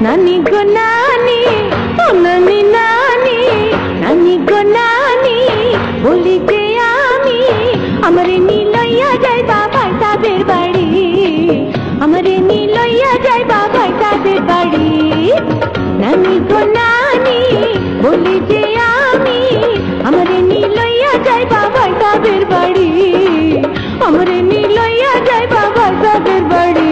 नानी गो नानी ओ नानी नानी नानी गो नानी বলিতে আমি আমারে নিলইয়া যাইবা ভাইসাবের বাড়ি আমারে নিলইয়া যাইবা ভাইসাবের বাড়ি নানি গো নানি বলিতে আমি আমারে নিলইয়া যাইবা ভাইসাবের বাড়ি আমারে নিলইয়া যাইবা ভাইসাবের বাড়ি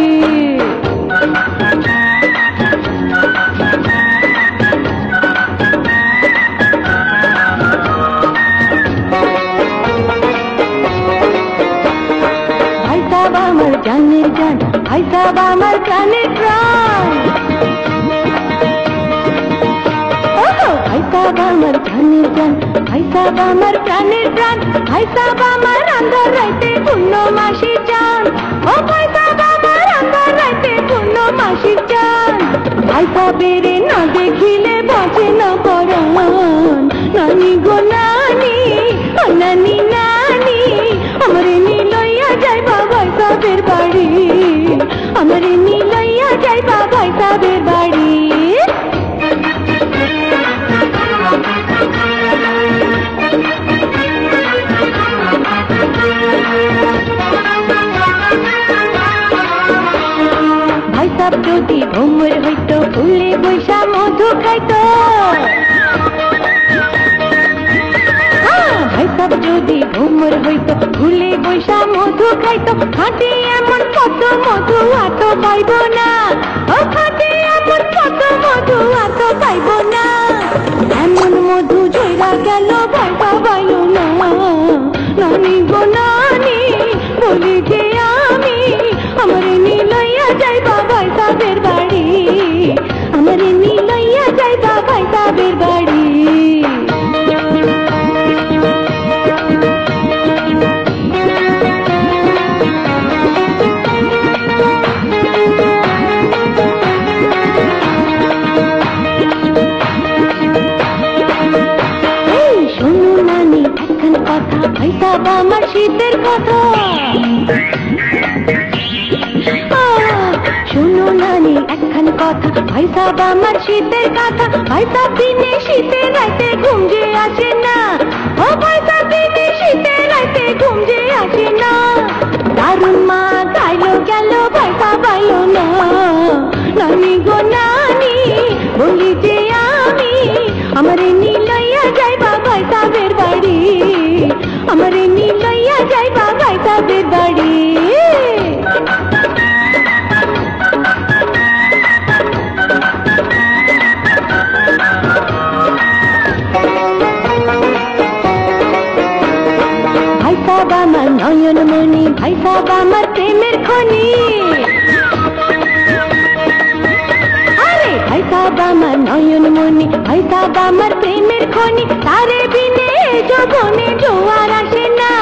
জানের জান ভাই সাহেব আমার প্রাণের প্রাণ ভাই সাহেব আমার জানের জান ভাই সাহেব আমার প্রাণের প্রাণ ভাই সাহেব আমার আন্ধার রাইতে পূর্ণমাসির চাঁদ ও ভাই সাহেব আমার আন্ধার রাইতে পূর্ণমাসির চাঁদ ভাই সাহেবের না দেখিলে বাঁচে না পরাণ নানি গো নানি ও নানি নানি আমারে নিলইয়া যাইবা ভাই সাহেবের বাড়ি আমারে নিলইয়া যাইবা ভাই সাহেবের বাড়ি ভাই সাহেব যদি ভ্রমর হইতো ফুলে বৈশা মধু খাইতো ভাই সাহেব যদি ভ্রমর হইতো ফুলে বৈশা মধু খাইতো খাঁটি এমন কত মধু আত পাইব না ও খাঁটি এমন কত মধু আত পাইব না এমন মধু জয়রা গেল ভাই পাইল না নানি গো নানি বলি যে আমি আমারে নিলইয়া যাইবা ভাই সাহেবের বাড়ি আমারে নিলইয়া যাইবা ভাই সাহেবের বাড়ি ভাই সাহেব আমার শীতের কথা শোনো নানি একখান কথা ভাই সাহেব আমার শীতের কথা ভাই সাহেব দিনে শীতে রাইতে ঘুম যে আসে না ও ভাই সাহেব দিনে শীতে রাইতে ঘুম যে আসে না দারুণ মা গাইলো গেল ভাই সাহেব আইলো না নানি গো নানি বলি যে আমি আমারে নিলইয়া যাইবা ভাই সাহেবের বাড়ি আমারে নিলইয়া যাইবা ভাই সাহেবের বাড়ি ভাই সাহেব আমার নয়ন মণি ভাই সাহেব আমার প্রেমের খনি আরে ভাই সাহেব আমার নয়ন মণি ভাই সাহেব আমার প্রেমের খনি তারে বিনে যৌবনে জোয়ার আসে না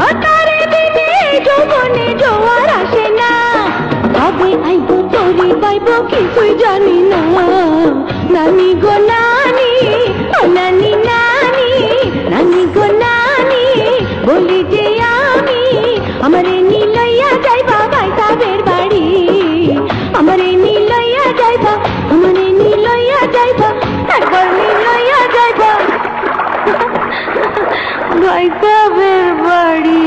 ও তারে বিনে যৌবনে জোয়ার আসে না তবে আইব তোরি পাইব কিছুই জানি না নানি গো নানি ও নানি নানি নানি গো নানি বলি যে আমি আমারে নিলইয়া যাইবা ভাই সাহেবের বাড়ি আমারে নিলইয়া যাইবা আমারে নিলইয়া যাইবা একবার নিলইয়া যাইবা ভাই সাহেবের বাড়ি।